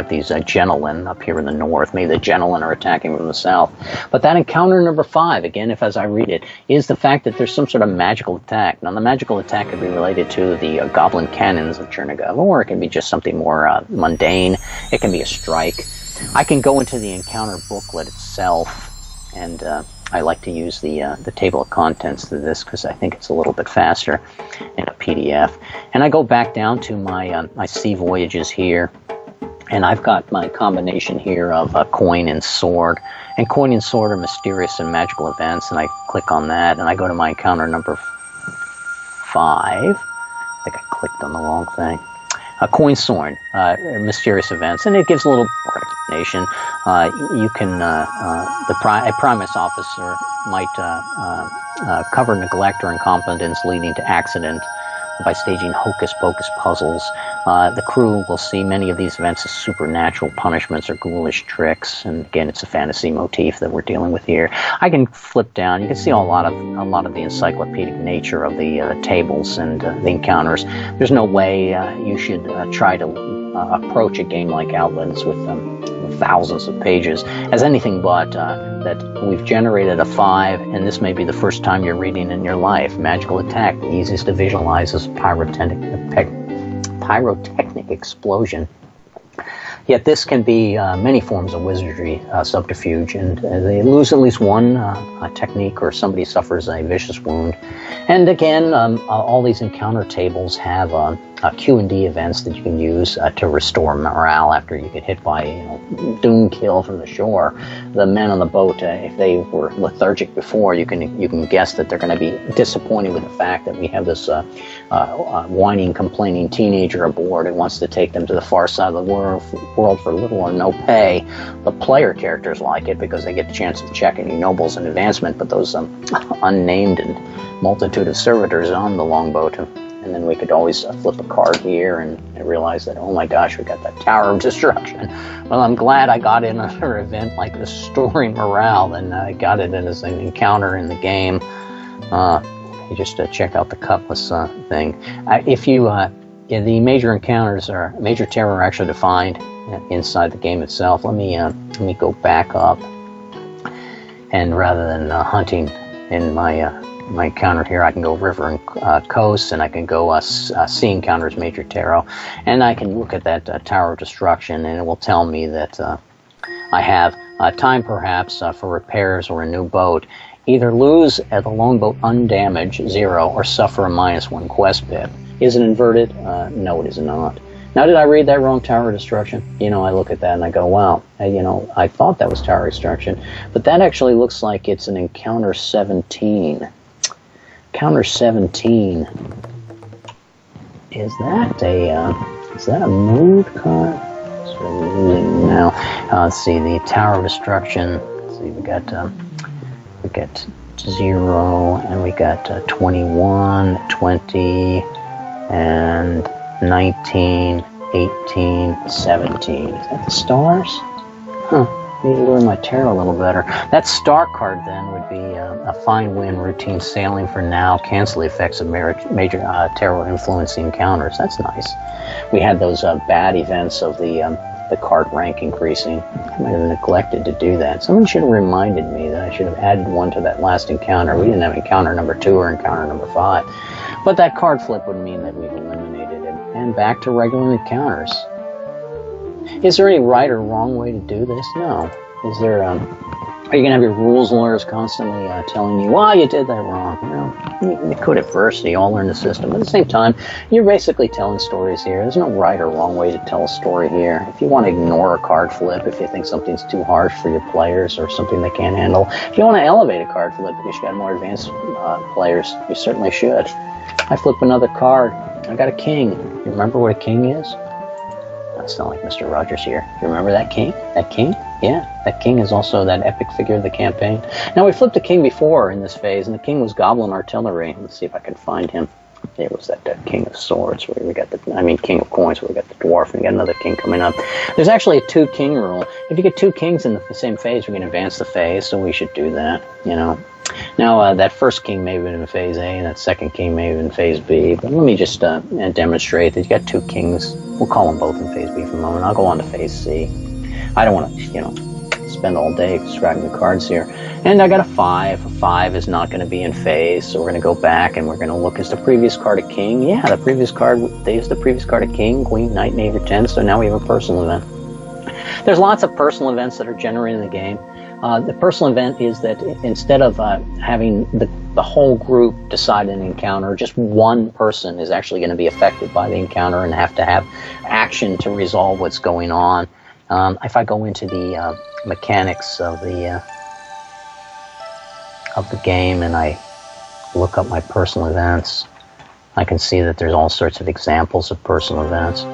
these Genelin up here in the north. Maybe the Genelin are attacking from the south. But that encounter number 5, again, as I read it, is the fact that there's some sort of magical attack. Now, the magical attack could be related to the goblin cannons of Chernigov, or it can be just something more mundane. It can be a strike. I can go into the encounter booklet itself, and I like to use the table of contents to this because I think it's a little bit faster in a PDF. And I go back down to my Sea Voyages here, and I've got my combination here of coin and sword. And coin and sword are mysterious and magical events, and I click on that, and I go to my encounter number 5. I think I clicked on the wrong thing. Coin sword, mysterious events, and it gives a little more explanation. You can, a Primus officer might cover neglect or incompetence leading to accident by staging hocus-pocus puzzles. The crew will see many of these events as supernatural punishments or ghoulish tricks, and again, it's a fantasy motif that we're dealing with here. I can flip down. You can see a lot of the encyclopedic nature of the tables and the encounters. There's no way you should try to approach a game like Outlands with thousands of pages as anything but that we've generated a 5, and this may be the first time you're reading in your life. Magical attack, the easiest to visualize is pyrotechnic explosion. Yet this can be many forms of wizardry, subterfuge, and they lose at least one technique, or somebody suffers a vicious wound. And again, all these encounter tables have Q&D events that you can use to restore morale after you get hit by doom kill from the shore. The men on the boat, if they were lethargic before, you can guess that they're going to be disappointed with the fact that we have this whining, complaining teenager aboard who wants to take them to the far side of the world for little or no pay. The player characters like it because they get the chance to check any nobles and advancement, but those unnamed and multitude of servitors on the longboat, and then we could always flip a card here and realize that, oh my gosh, we got that Tower of Destruction. Well, I'm glad I got in another event like Restoring Morale, and I got it as an encounter in the game. You just check out the cutlass thing. If you the major encounters are major terror are actually defined inside the game itself. Let me go back up, and rather than hunting in my encounter here, I can go river and coast, and I can go sea encounters, major terror, and I can look at that Tower of Destruction, and it will tell me that I have time perhaps for repairs or a new boat. Either lose at the longboat undamaged, 0, or suffer a -1 quest pip. Is it inverted? No, it is not. Now, did I read that wrong, Tower of Destruction? You know, I look at that and I go, wow, I thought that was Tower of Destruction, but that actually looks like it's an Encounter 17. Encounter 17. Is that a mood card? So we're losing now. Let's see, the Tower of Destruction. Let's see, we got 0, and we got 21, 20, and 19, 18, 17. Is that the stars? Huh. Need to learn my tarot a little better. That star card then would be a fine wind, routine sailing for now, cancel the effects of major tarot influencing encounters. That's nice. We had those bad events of the card rank increasing. I might have neglected to do that. Someone should have reminded me that I should have added one to that last encounter. We didn't have encounter number 2 or encounter number 5. But that card flip would mean that we've eliminated it. And back to regular encounters. Is there any right or wrong way to do this? No. Is there, are you going to have your rules lawyers constantly telling you, well, you did that wrong? You could at first. You all learn the system. But at the same time, you're basically telling stories here. There's no right or wrong way to tell a story here. If you want to ignore a card flip, if you think something's too harsh for your players or something they can't handle, if you want to elevate a card flip because you've got more advanced players, you certainly should. I flip another card. I got a king. You remember what a king is? I sound like Mr. Rogers here. You remember that king? That king? Yeah, that king is also that epic figure of the campaign. Now, we flipped a king before in this phase, and the king was Goblin Artillery. Let's see if I can find him. There was that King of Swords, where we got King of Coins, where we got the Dwarf, and we got another king coming up. There's actually a 2-king rule. If you get 2 kings in the same phase, we can advance the phase, so we should do that, Now, that first king may have been in phase A, and that second king may have been in phase B, but let me just demonstrate that you got 2 kings. We'll call them both in phase B for a moment. I'll go on to phase C. I don't want to, spend all day describing the cards here. And I got a 5. A 5 is not going to be in phase, so we're going to go back and we're going to look. Is the previous card a king? Yeah, the previous card, there's the previous card a king, queen, knight, knave, or 10, so now we have a personal event. There's lots of personal events that are generated in the game. The personal event is that instead of having the whole group decide an encounter, just one person is actually going to be affected by the encounter and have to have action to resolve what's going on. If I go into the mechanics of the game and I look up my personal events, I can see that there's all sorts of examples of personal events.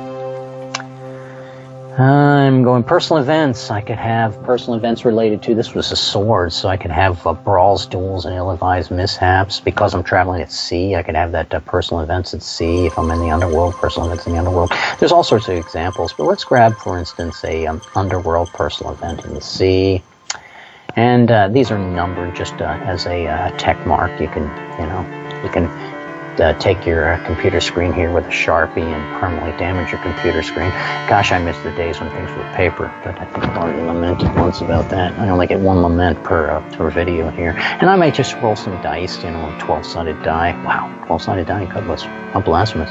I'm going personal events. I could have personal events related to, this was a sword, so I could have brawls, duels, and ill-advised mishaps. Because I'm traveling at sea, I could have that personal events at sea. If I'm in the underworld, personal events in the underworld. There's all sorts of examples, but let's grab, for instance, a underworld personal event in the sea. And these are numbered just as a tech mark. You can take your computer screen here with a Sharpie and permanently damage your computer screen. Gosh, I miss the days when things were paper, but I think I've already lamented once about that. I only get 1 lament per video here. And I might just roll some dice, 12-sided die. Wow, 12-sided die in Cutlass. How blasphemous.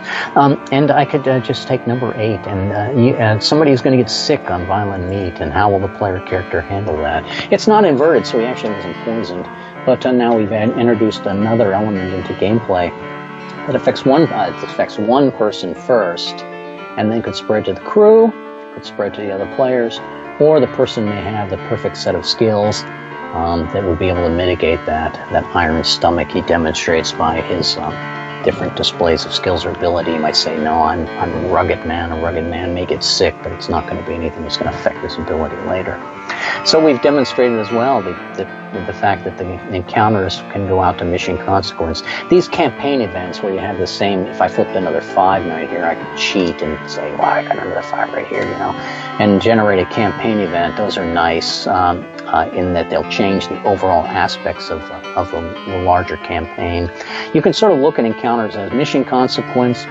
And I could just take number 8, and somebody's going to get sick on violent meat, and how will the player character handle that? It's not inverted, so he actually wasn't poisoned, but now we've introduced another element into gameplay. It affects one person first, and then could spread to the crew, could spread to the other players, or the person may have the perfect set of skills that would be able to mitigate that iron stomach he demonstrates by his different displays of skills or ability. You might say, no, I'm a rugged man. A rugged man may get sick, but it's not going to be anything that's going to affect his ability later. So we've demonstrated as well the fact that the encounters can go out to mission consequence. These campaign events where you have the same, if I flipped another 5 right here, I could cheat and say, well, I got another 5 right here, and generate a campaign event. Those are nice. in that they'll change the overall aspects of the larger campaign. You can sort of look at encounters as mission consequence.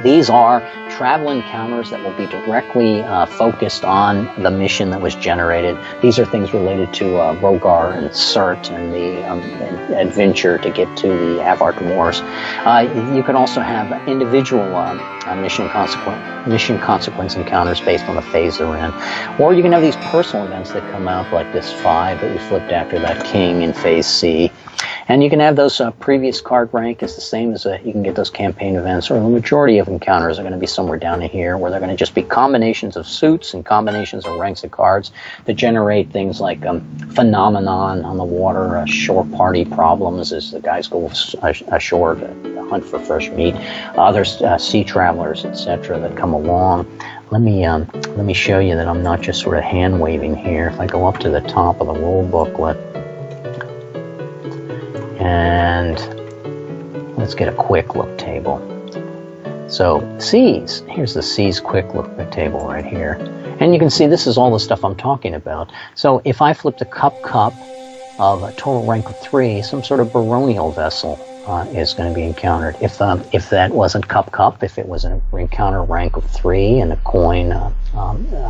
These are travel encounters that will be directly focused on the mission that was generated. These are things related to Rogar and Surt and the adventure to get to the Avart Wars. You can also have individual mission consequence encounters based on the phase they're in. Or you can have these personal events that come out, like this 5 that we flipped after that king in phase C. And you can have those previous card rank is the same as you can get those campaign events, or the majority of encounters are going to be somewhere down in here where they're going to just be combinations of suits and combinations of ranks of cards that generate things like phenomenon on the water, shore party problems as the guys go ashore to hunt for fresh meat, others sea travelers, etc. that come along. Let me show you that I'm not just sort of hand waving here. If I go up to the top of the rule booklet, and let's get a quick look table. So C's, here's the C's quick look table right here. And you can see this is all the stuff I'm talking about. So if I flipped a cup of a total rank of 3, some sort of baronial vessel is going to be encountered. If that wasn't cup, if it was an encounter rank of 3 and a coin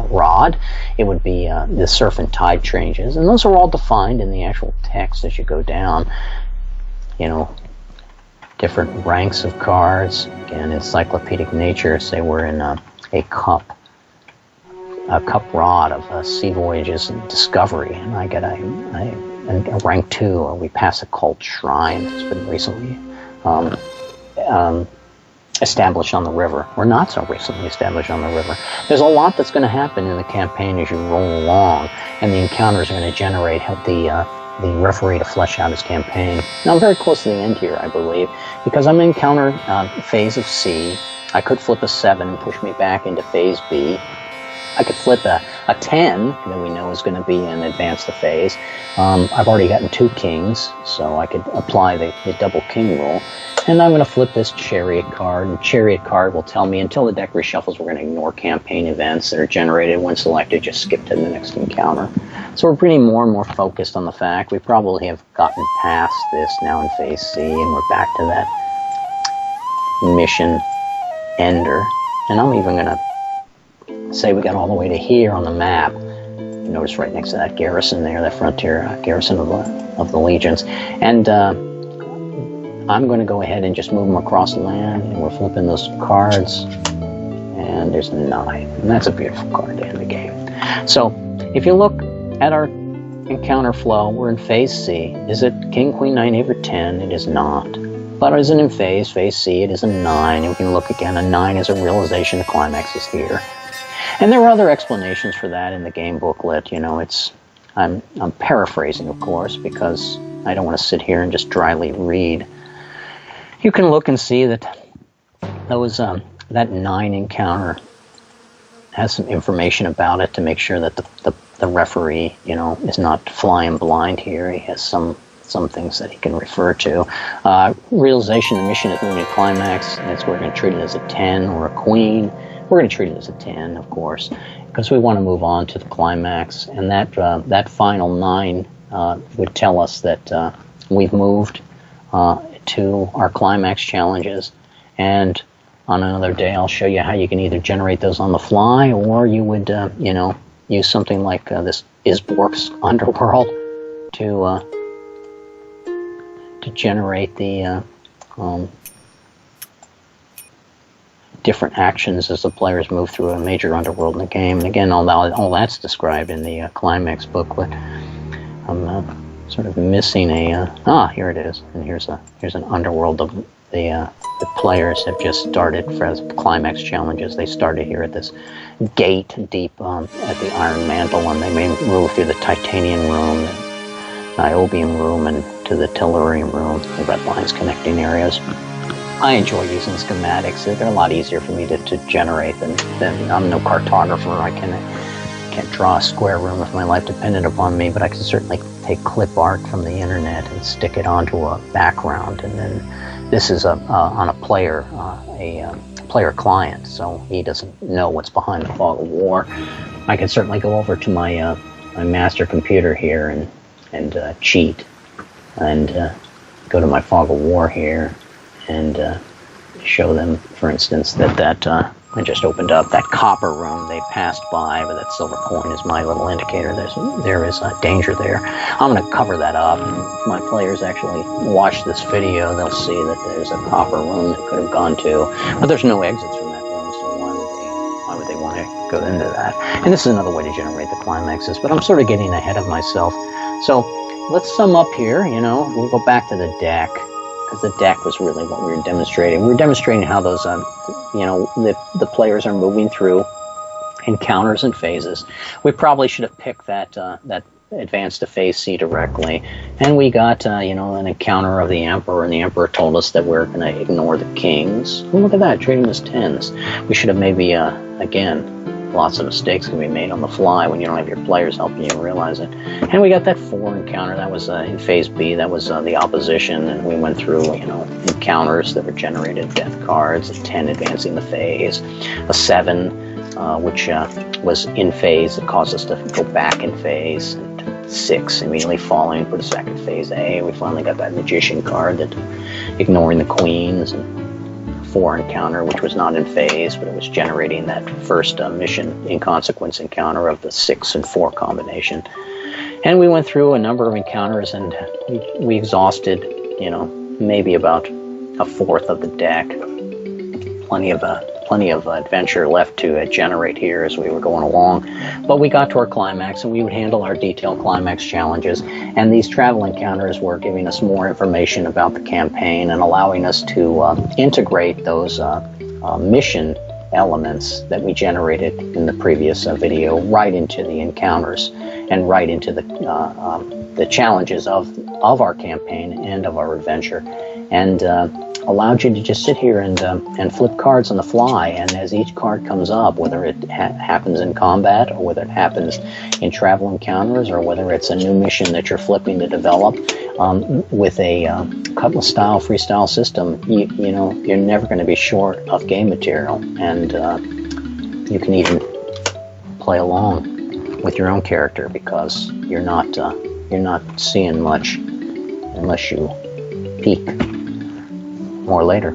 rod, it would be the surf and tide changes. And those are all defined in the actual text as you go down. You know, different ranks of cards. Again, encyclopedic nature. Say we're in a cup rod of sea voyages and discovery, and I get a rank 2, or we pass a cult shrine that's been recently established on the river, or not so recently established on the river. There's a lot that's going to happen in the campaign as you roll along, and the encounters are going to help the referee to flesh out his campaign. Now I'm very close to the end here, I believe, because I'm in encounter phase of C. I could flip a 7 and push me back into phase B. I could flip a 10 that we know is going to be an advance to phase. I've already gotten 2 kings, so I could apply the double king rule. And I'm going to flip this chariot card, and chariot card will tell me until the deck reshuffles we're going to ignore campaign events that are generated when selected, just skip to the next encounter. So we're pretty more and more focused on the fact we probably have gotten past this now in phase C, and we're back to that mission ender. And I'm even going to say we got all the way to here on the map. You notice right next to that garrison there, that frontier garrison of the legions. And I'm going to go ahead and just move them across the land, and we're flipping those cards, and there's a 9, and that's a beautiful card to end the game. So if you look at our encounter flow, we're in phase C. Is it King, Queen, Knight, Knave, or 10? It is not. But is it in phase C? It is a 9, and we can look again. A 9 is a realization the climax is here. And there are other explanations for that in the game booklet. You know, I'm paraphrasing, of course, because I don't want to sit here and just dryly read. You can look and see that that 9 encounter has some information about it to make sure that the referee, you know, is not flying blind here. He has some things that he can refer to. Realization the mission is moving to climax, and we're going to treat it as a 10 or a queen. We're going to treat it as a 10, of course, because we want to move on to the climax. And that final 9 would tell us that we've moved to our climax challenges. And on another day, I'll show you how you can either generate those on the fly, or you would, use something like this Isborg's Underworld to generate the different actions as the players move through a major underworld in the game. And again, all that's described in the climax booklet. I'm sort of missing here it is. And here's an underworld of the players have just started for the climax challenges. They started here at this gate deep at the Iron Mantle, and they may move through the Titanium room, the Niobium room, and to the Tellurium room, the red lines connecting areas. I enjoy using schematics. They're a lot easier for me to generate than I'm no cartographer. I can't draw a square room if my life depended upon me, but I can certainly take clip art from the internet and stick it onto a background. And then this is on a player client, so he doesn't know what's behind the fog of war. I can certainly go over to my my master computer here and cheat and go to my fog of war here and show them, for instance, that I just opened up that copper room they passed by, but that silver coin is my little indicator. There is danger there. I'm going to cover that up. If my players actually watch this video, they'll see that there's a copper room they could have gone to, but there's no exits from that room, so why would they want to go into that? And this is another way to generate the climaxes, but I'm sort of getting ahead of myself. So let's sum up here. We'll go back to the deck, because the deck was really what we were demonstrating. We were demonstrating how those, the players are moving through encounters and phases. We probably should have picked that advance to phase C directly, and we got an encounter of the Emperor, and the Emperor told us that we're going to ignore the kings. Oh, look at that, treat them as tens. We should have maybe again. Lots of mistakes can be made on the fly when you don't have your players helping you realize it. And we got that 4 encounter. That was in phase B. That was the opposition, and we went through encounters that were generated, death cards, a 10 advancing the phase, a 7 which was in phase that caused us to go back in phase, and 6 immediately following for the second phase A. We finally got that magician card that ignoring the queens, and 4 encounter, which was not in phase, but it was generating that first mission inconsequence encounter of the 6 and 4 combination. And we went through a number of encounters, and we exhausted, maybe about a fourth of the deck. Plenty of adventure left to generate here as we were going along. But we got to our climax, and we would handle our detailed climax challenges. And these travel encounters were giving us more information about the campaign and allowing us to integrate those mission elements that we generated in the previous video right into the encounters and right into the challenges of our campaign and of our adventure. And allowed you to just sit here and flip cards on the fly, and as each card comes up, whether it happens in combat or whether it happens in travel encounters or whether it's a new mission that you're flipping to develop with a cutlass style freestyle system, you're never going to be short of game material, and you can even play along with your own character because you're not seeing much unless you peek. More later.